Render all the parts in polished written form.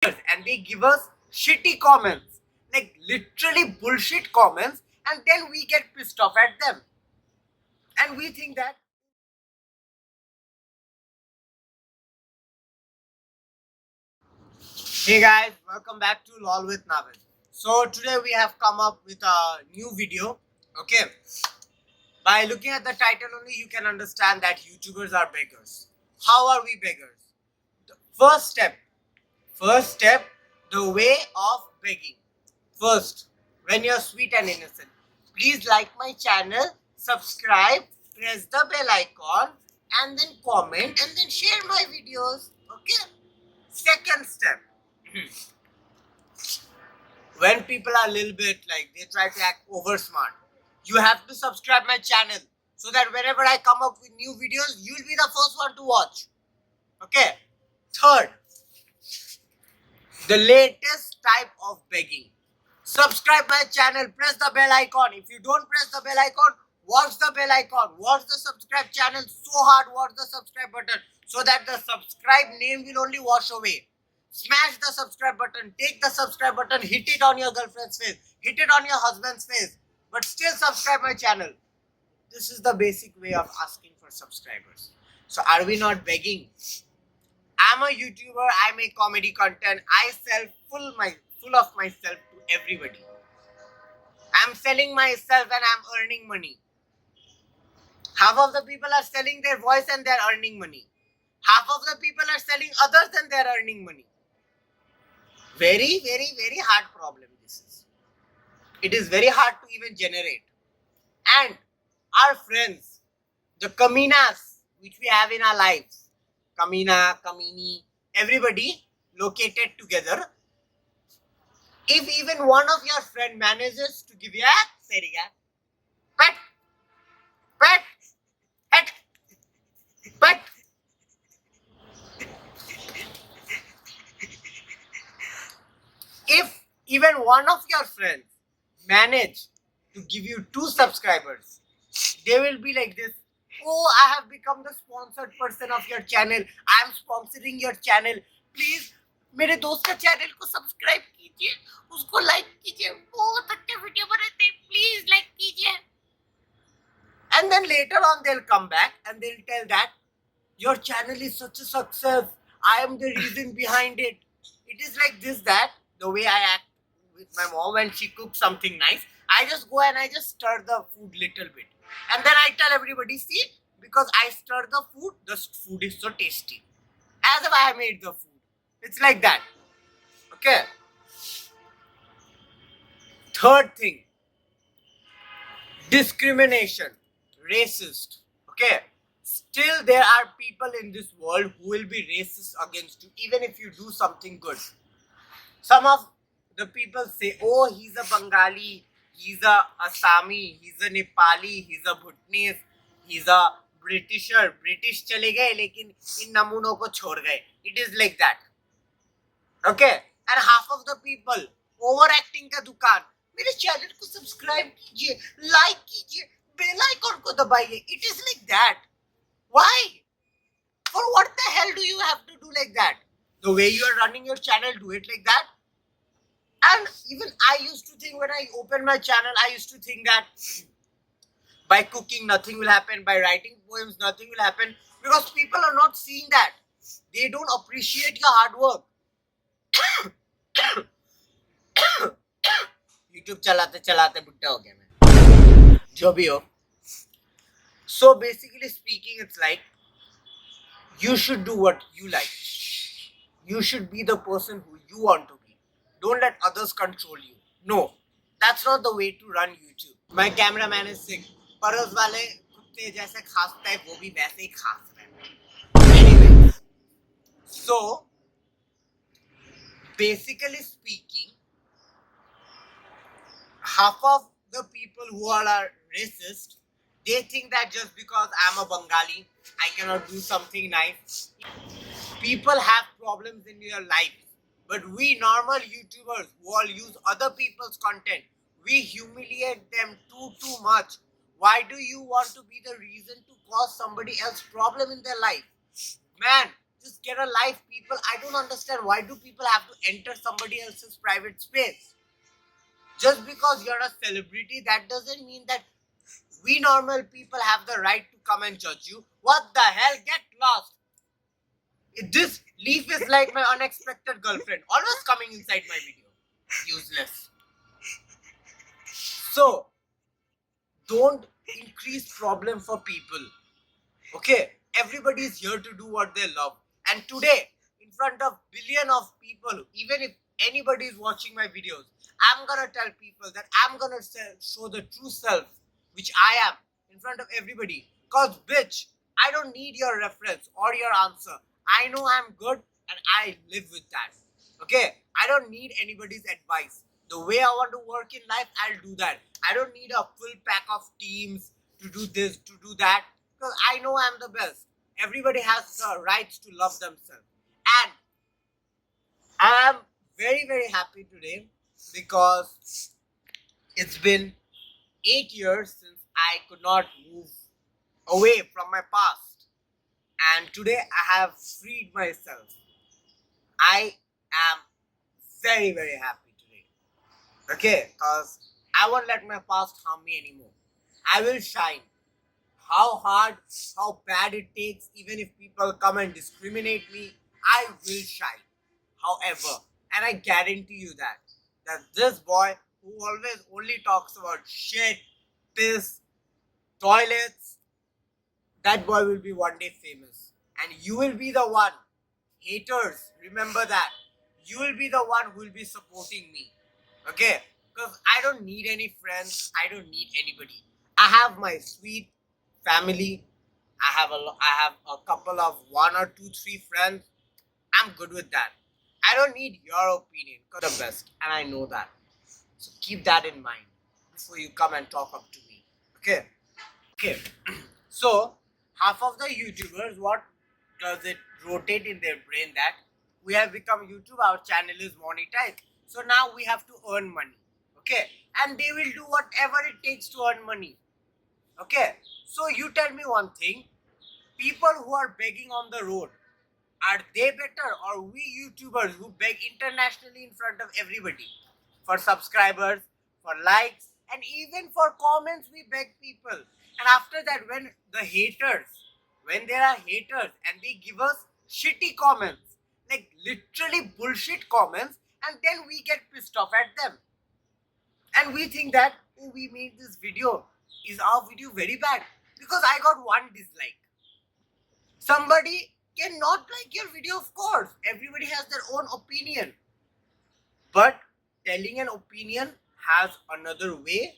and they give us shitty comments, like literally bullshit comments, and then we get pissed off at them. And we think that. Hey guys, welcome back to LOL with Navid. So today we have come up with a new video. Okay, by looking at the title only, you can understand that YouTubers are beggars. How are we beggars? The first step, the way of begging. First, when you're sweet and innocent, please like my channel, subscribe, press the bell icon, and then comment and then share my videos. Okay. Second step, when people are a little bit like they try to act over smart, you have to subscribe my channel so that whenever I come up with new videos, you'll be the first one to watch. Okay. Third, the latest type of begging. Subscribe my channel, press the bell icon. If you don't press the bell icon, watch the bell icon. Watch the subscribe channel so hard, watch the subscribe button so that the subscribe name will only wash away. Smash the subscribe button, take the subscribe button, hit it on your girlfriend's face, hit it on your husband's face, but still subscribe my channel. This is the basic way of asking for subscribers. So are we not begging? I'm a YouTuber, I make comedy content, I sell full of myself to everybody. I'm selling myself and I'm earning money. Half of the people are selling their voice and they're earning money. Half of the people are selling others and they're earning money. Very, very, very hard problem this is. It is very hard to even generate. And our friends, the Kaminas, which we have in our lives, Kamina, Kamini, everybody located together. If even one of your friend manages to give you a pet, pet, pet, pet, if even one of your friends manage to give you 2 subscribers, they will be like this. Oh, I have become the sponsored person of your channel. I am sponsoring your channel. Please, मेरे दोस्त का channel को subscribe कीजिए, उसको like कीजिए, बहुत अच्छे video बनाते हैं, प्लीज लाइक कीजिए. And then later on they'll come back and they'll tell that your channel is such a success. I am the reason behind it. It is like this, that the way I act with my mom when she cooks something nice, I just go and I just stir the food little bit. And then I tell everybody, see, because I stir the food is so tasty. As if I made the food. It's like that. Okay. Third thing, discrimination, racist. Okay. Still, there are people in this world who will be racist against you, even if you do something good. Some of the people say, oh, he's a Bengali, he's a Assami, he's a Nepali, he's a Bhutanese, he's a Britisher. British chale gaye, lekin in namuno ko chhod gaye. It is like that. Okay? And half of the people, overacting ka dukaan, मेरे channel को subscribe कीजिए, like कीजिए, bell icon को दबाइए. It is like that. Why? For what the hell do you have to do like that? The way you are running your channel, do it like that. And even I used to think when I opened my channel, I used to think that by cooking nothing will happen, by writing poems nothing will happen, because people are not seeing that. They don't appreciate your hard work. YouTube चलाते चलाते बुड्ढा हो गया मैं. जो भी हो. So basically speaking, it's like you should do what you like. You should be the person who you want to be. Don't let others control you. No, that's not the way to run YouTube. My cameraman is sick. परस वाले कुत्ते जैसे खांसता है वो भी वैसे ही खांस रहे हैं. Anyways, so basically speaking, half of the people who are racist, they think that just because I'm a Bengali, I cannot do something nice. People have problems in their life, but we normal YouTubers who all use other people's content, we humiliate them too much. Why do you want to be the reason to cause somebody else problem in their life? Man, Just get a life, people. I don't understand why do people have to enter somebody else's private space. Just because you're a celebrity, that doesn't mean that we normal people have the right to come and judge you. What the hell? Get lost. This leaf is like my unexpected girlfriend, always coming inside my video. Useless. So, don't increase problem for people. Okay? Everybody is here to do what they love. And today, in front of billion of people, even if anybody is watching my videos, I'm gonna tell people that I'm gonna show the true self, which I am, in front of everybody. Cause bitch, I don't need your reference or your answer. I know I'm good and I live with that. Okay? I don't need anybody's advice. The way I want to work in life, I'll do that. I don't need a full pack of teams to do this, to do that. Because I know I'm the best. Everybody has the rights to love themselves. And I am very, very happy today because it's been 8 years since I could not move away from my past. And today I have freed myself. I am very, very happy today. Okay? Because I won't let my past harm me anymore. I will shine. How hard, how bad it takes, even if people come and discriminate me, I will shine. However, and I guarantee you that this boy who always only talks about shit, piss, toilets, that boy will be one day famous. And you will be the one. Haters, remember that. You will be the one who will be supporting me. Okay? Because I don't need any friends. I don't need anybody. I have my sweet family. I have a couple of 1 or 2, 3 friends. I'm good with that. I don't need your opinion. Because the best. And I know that. So keep that in mind before you come and talk up to me. Okay? Okay. So half of the YouTubers, what does it rotate in their brain that we have become YouTube, our channel is monetized, so now we have to earn money. Okay? And they will do whatever it takes to earn money. Okay? So you tell me one thing, people who are begging on the road, are they better or we YouTubers who beg internationally in front of everybody for subscribers, for likes, and even for comments we beg people. And after that, when there are haters and they give us shitty comments, like literally bullshit comments, and then we get pissed off at them. And we think that, oh, we made this video. Is our video very bad? Because I got one dislike. Somebody cannot like your video, of course. Everybody has their own opinion. But telling an opinion has another way,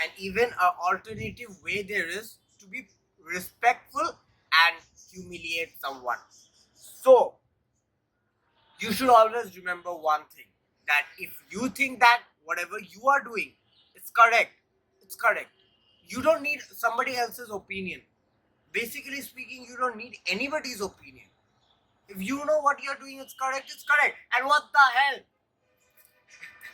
and even an alternative way there is to be respectful and humiliate someone. So, you should always remember one thing, that if you think that whatever you are doing is correct, it's correct. You don't need somebody else's opinion. Basically speaking, you don't need anybody's opinion. If you know what you're doing is correct, it's correct. And what the hell?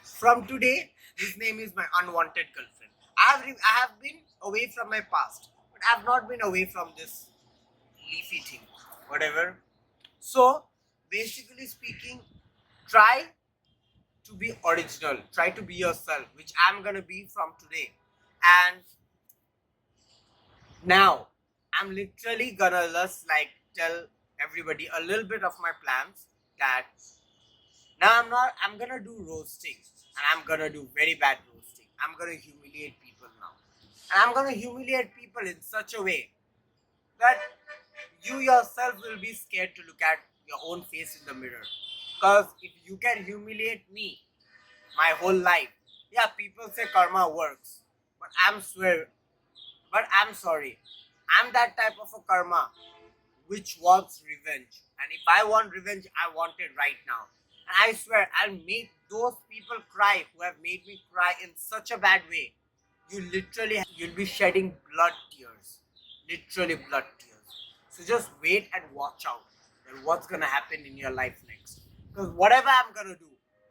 From today, his name is my unwanted girlfriend. I have been away from my past, but I have not been away from this leafy thing, whatever. So, basically speaking, try to be original. Try to be yourself, which I'm gonna be from today. And now, I'm literally gonna just like tell everybody a little bit of my plans, that now I'm gonna do roasting, and I'm gonna do very bad roasting. I'm gonna humiliate people now. And I'm gonna humiliate people in such a way that you yourself will be scared to look at your own face in the mirror. Because if you can humiliate me my whole life, yeah, people say karma works. But I'm sorry. I'm that type of a karma which wants revenge. And if I want revenge, I want it right now. And I swear, I'll make those people cry who have made me cry in such a bad way. You'll be shedding blood tears. Literally blood tears. So just wait and watch out at what's gonna happen in your life next. Because whatever I'm gonna do,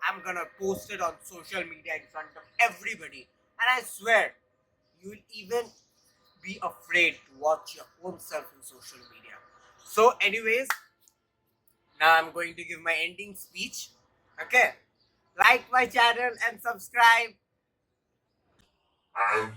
I'm gonna post it on social media in front of everybody. And I swear, you'll even be afraid to watch your own self in social media. So anyways, Now I'm going to give my ending speech. Okay. Like my channel and subscribe. And